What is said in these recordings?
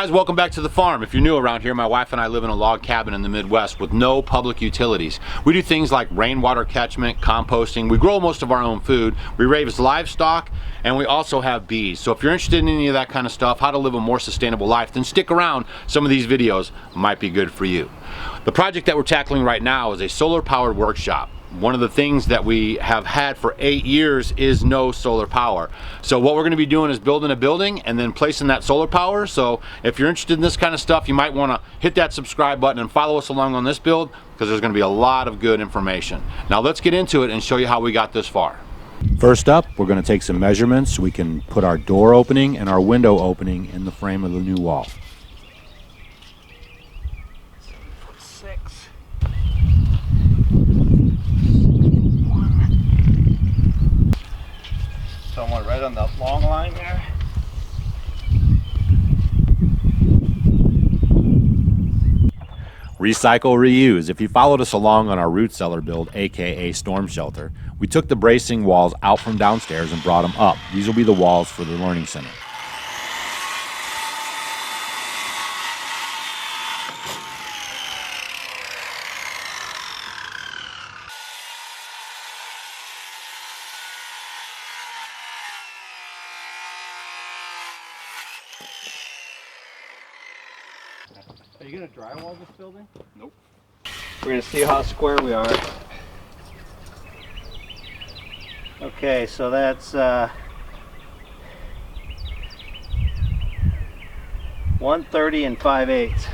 guys, welcome back to the farm. If you're new around here, my wife and I live in a log cabin in the Midwest with no public utilities. We do things like rainwater catchment, composting. We grow most of our own food. We raise livestock, and we also have bees. So if you're interested in any of that kind of stuff, how to live a more sustainable life, then stick around. Some of these videos might be good for you. The project that we're tackling right now is a solar powered workshop. One of the things that we have had for 8 years is no solar power. So what we're going to be doing is building a building and then placing that solar power. So if you're interested in this kind of stuff, you might want to hit that subscribe button and follow us along on this build, because there's going to be a lot of good information. Now let's get into it and show you how we got this far. First up, we're going to take some measurements so we can put our door opening and our window opening in the frame of the new wall. 7'6". Somewhat right on the long line there. Recycle, reuse. If you followed us along on our root cellar build, aka storm shelter, we took the bracing walls out from downstairs and brought them up. These will be the walls for the learning center. Are you going to drywall this building? Nope. We're going to see how square we are. Okay, so that's 130 and 5/8.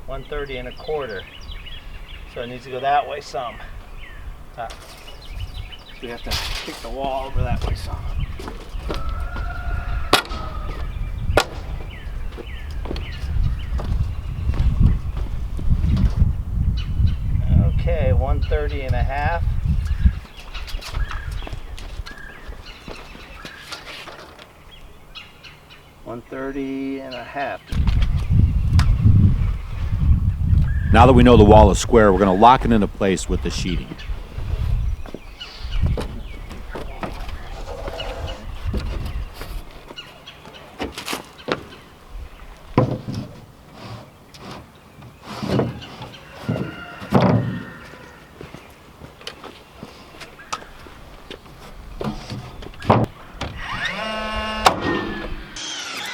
$130 1/4. So it needs to go that way some. So we have to kick the wall over that way some. Okay, 130 1/2. $130 1/2. Now that we know the wall is square, we're going to lock it into place with the sheeting.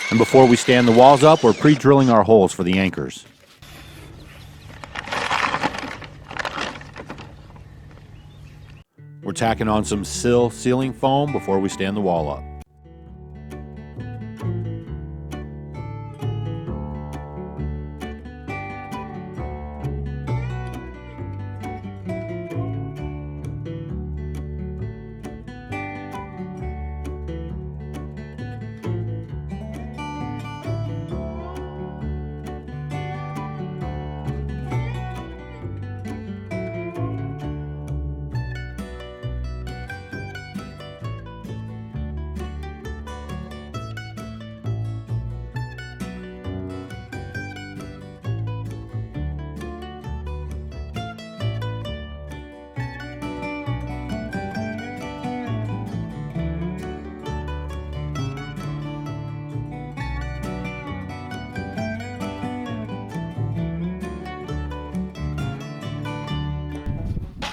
And before we stand the walls up, we're pre-drilling our holes for the anchors. We're tacking on some ceiling foam before we stand the wall up.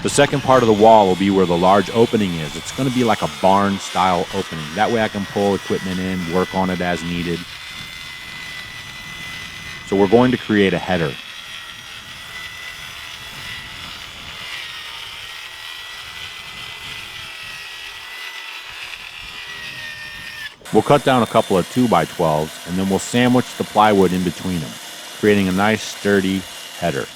The second part of the wall will be where the large opening is. It's going to be like a barn style opening. That way I can pull equipment in, work on it as needed. So we're going to create a header. We'll cut down a couple of 2x12s and then we'll sandwich the plywood in between them, creating a nice sturdy header.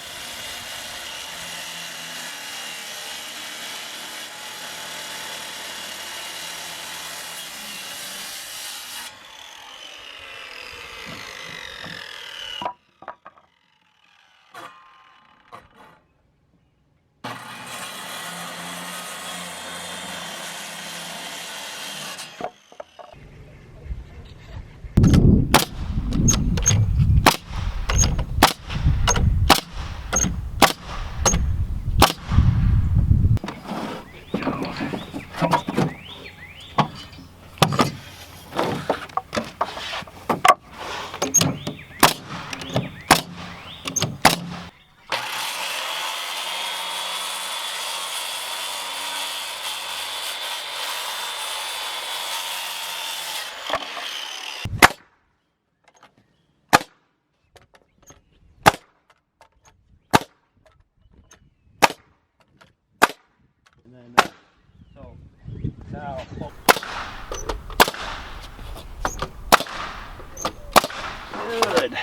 Good.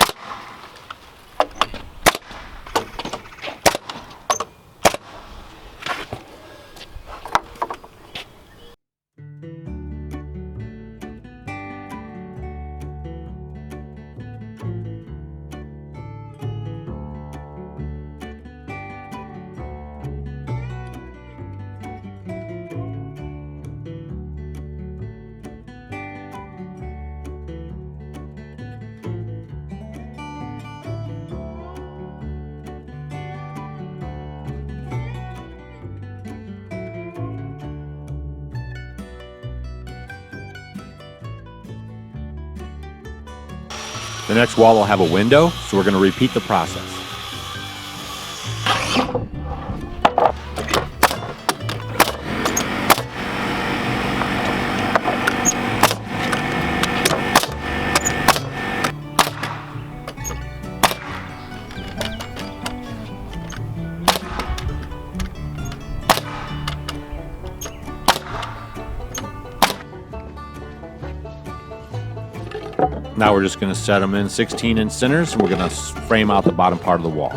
The next wall will have a window, so we're going to repeat the process. Now we're just going to set them in 16-inch centers, and we're going to frame out the bottom part of the wall.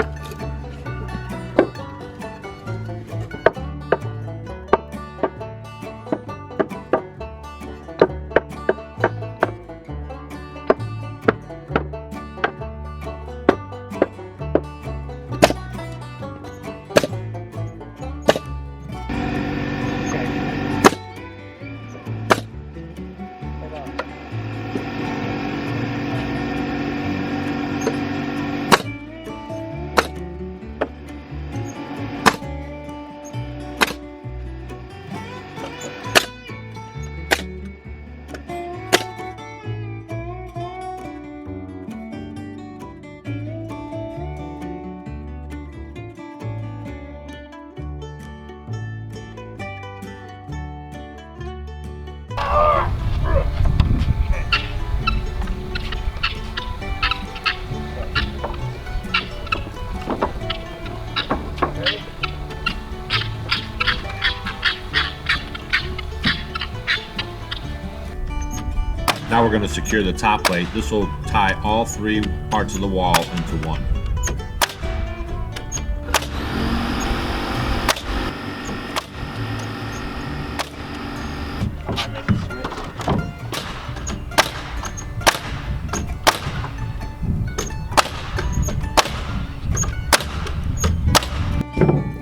Now we're going to secure the top plate. This will tie all three parts of the wall into one.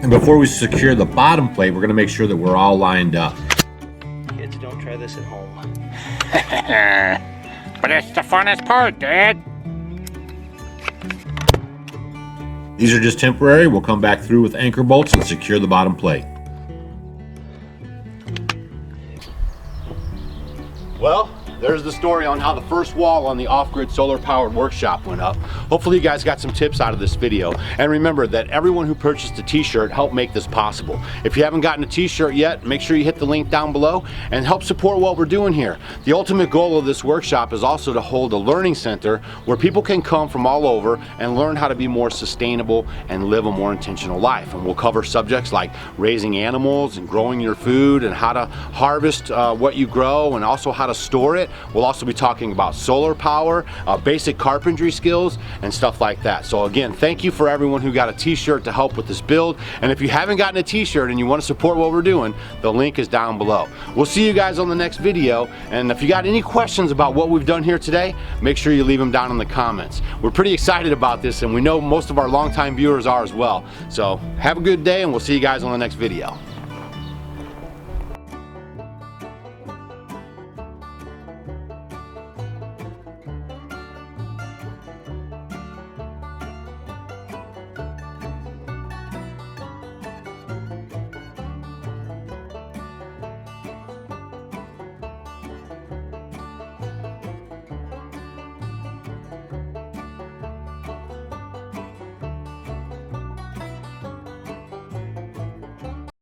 And before we secure the bottom plate, we're going to make sure that we're all lined up. Kids, don't try this at home. But it's the funnest part, Dad. These are just temporary. We'll come back through with anchor bolts and secure the bottom plate. Well, there's the story on how the first wall on the off-grid solar-powered workshop went up. Hopefully you guys got some tips out of this video. And remember that everyone who purchased a t-shirt helped make this possible. If you haven't gotten a t-shirt yet, make sure you hit the link down below and help support what we're doing here. The ultimate goal of this workshop is also to hold a learning center where people can come from all over and learn how to be more sustainable and live a more intentional life. And we'll cover subjects like raising animals and growing your food and how to harvest what you grow and also how to store it. We'll also be talking about solar power, basic carpentry skills, and stuff like that. So again, thank you for everyone who got a t-shirt to help with this build. And if you haven't gotten a t-shirt and you want to support what we're doing, the link is down below. We'll see you guys on the next video. And if you got any questions about what we've done here today, make sure you leave them down in the comments. We're pretty excited about this, and we know most of our longtime viewers are as well. So have a good day, and we'll see you guys on the next video.